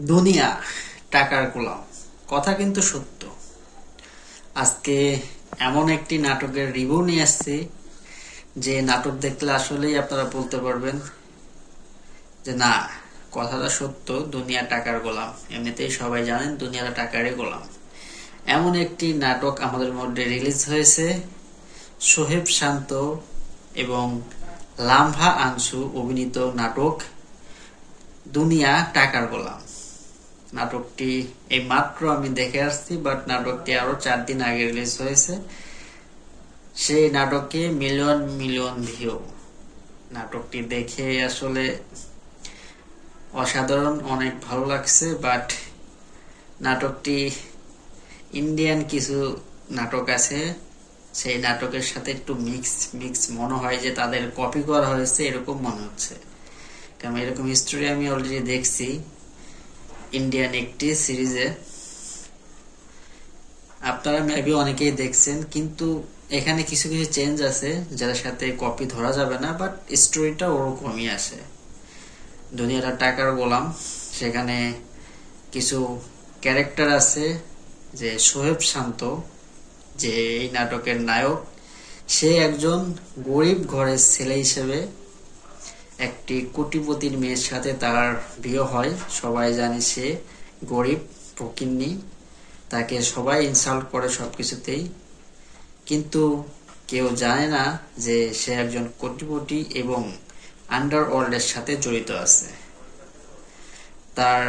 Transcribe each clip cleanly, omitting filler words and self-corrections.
দুনিয়া টাকার গোলাম, কথা কিন্তু সত্য। আজকে এমন একটি নাটকের রিভিউ নিয়ে আসছি যে নাটক দেখলে আসলেই আপনারা বলতে পারবেন যে না, কথাটা সত্য, দুনিয়া টাকার গোলাম। এমনিতেই সবাই জানেন দুনিয়াটা টাকারই গোলাম। এমন একটি নাটক আমাদের মধ্যে রিলিজ হয়েছে, সোহেব শান্ত এবং লামহা আনসু অভিনীত নাটক দুনিয়া টাকার গোলাম। নাটকটি এই মাত্র আমি দেখে আসছি, বাট নাটকটি আরো 4 দিন আগে রিলিজ হয়েছে। সেই নাটকে মিলিয়ন মিলিয়ন ভিউ। নাটকটি দেখে আসলে অসাধারণ, অনেক ভালো লাগছে। বাট নাটকটি ইন্ডিয়ান কিছু নাটক আছে, সেই নাটকের সাথে একটু মিক্স মিক্স মনে হয় যে তাদের কপি করা হয়েছে, এরকম মনে হচ্ছে। কারণ এরকম হিস্টোরি আমি অলরেডি দেখছি ইন্ডিয়ান একটি সিরিজে। আপনারা মেবি অনেকেই দেখছেন, কিন্তু এখানে কিছু কিছু চেঞ্জ আছে যার সাথে কপি ধরা যাবে না, বাট স্টোরিটা ওরকমই আছে। দুনিয়াটা টাকার গোলাম, সেখানে কিছু ক্যারেক্টার আছে। যে সোহেব শান্ত, যে এই নাটকের নায়ক, সে একজন গরিব ঘরের ছেলে হিসেবে একটি কোটিপতির মেয়ের সাথে তার বিয়ে হয়। সবাই জানে সে গরিব ফকিন্নি, তাকে সবাই ইনসাল্ট করে সবকিছুতেই, কিন্তু কেউ জানে না যে সে একজন কোটিপতি এবং আন্ডারওয়ার্ল্ডের সাথে জড়িত আছে। তার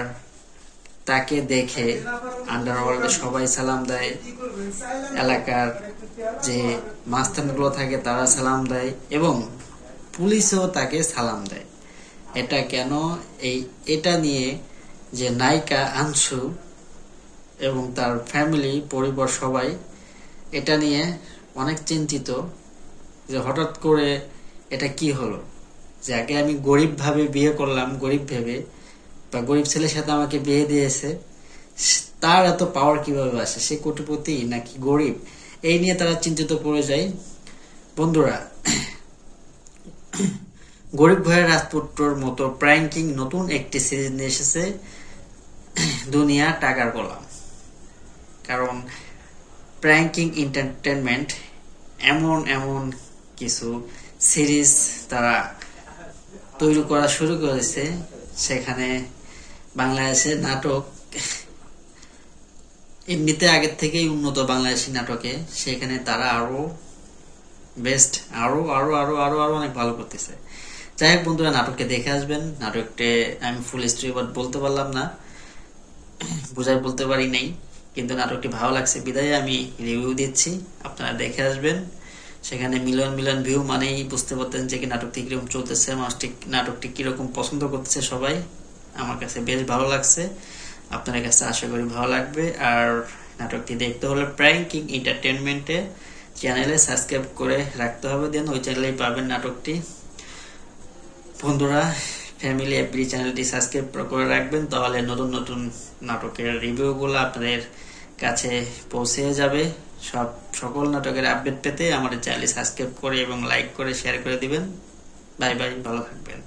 তাকে দেখে আন্ডারওয়ার্ল্ডে সবাই সালাম দেয়, এলাকার যে মাস্তানগুলো থাকে তারা সালাম দেয় এবং পুলিশও তাকে সালাম দেয়। এটা কেন? এটা নিয়ে যে নায়িকা আনসু এবং তার ফ্যামিলি পরিবার সবাই এটা নিয়ে অনেক চিন্তিত যে হঠাৎ করে এটা কি হলো, যে আগে আমি গরিব ভাবে বিয়ে করলাম, গরিব ভেবে বা গরিব ছেলের সাথে আমাকে বিয়ে দিয়েছে, তার এত পাওয়ার কিভাবে আসে, সে কোটিপতি নাকি গরিব, এই নিয়ে তারা চিন্তিত পড়ে যায়। বন্ধুরা, গরিব ঘরের রাজপুত্রর মতো প্র্যাঙ্কিং নতুন একটি সিরিজ নিয়ে এসেছে দুনিয়া টাকার গোলাম। কারণ প্র্যাঙ্কিং এন্টারটেনমেন্ট এমন এমন কিছু সিরিজ তারা তৈরি করা শুরু করেছে, সেখানে বাংলাদেশের নাটক এমনিতে আগের থেকেই উন্নত। বাংলাদেশি নাটকে সেখানে তারা আরো বেস্ট, আরো আরো আরো আরো আরো অনেক ভালো করতেছে। যাই হোক বন্ধুরা, নাটককে দেখে আসবেন। নাটকটি আমি ফুল স্টোরি বলতে পারলাম না, বুঝাই বলতে পারি নাই, কিন্তু নাটকটি ভালো লাগছে বিদায় আমি রিভিউ দিচ্ছি। আপনারা দেখে আসবেন। সেখানে মিলিয়ন মিলিয়ন ভিউ মানেই বুঝতে পারতেন যে কি নাটকটি কিরকম চলতেছে, নাটকটি কিরকম পছন্দ করতেছে সবাই। আমার কাছে বেশ ভালো লাগছে, আপনাদের কাছে আশা করি ভালো লাগবে। আর নাটকটি দেখতে হলে প্র্যাঙ্কিং এন্টারটেনমেন্টে চ্যানেলে সাবস্ক্রাইব করে রাখতে হবে, দেন ওই চ্যানেলেই পাবেন নাটকটি। বন্ধুরা, ফ্যামিলি এভরি চ্যানেলটি সাবস্ক্রাইব করে রাখবেন, তাহলে নতুন নতুন নাটকের রিভিউগুলো আপনাদের কাছে পৌঁছে যাবে। সকল নাটকের আপডেট পেতে আমাদের চ্যানেল সাবস্ক্রাইব করে এবং লাইক করে শেয়ার করে দিবেন। বাই বাই, ভালো থাকবেন।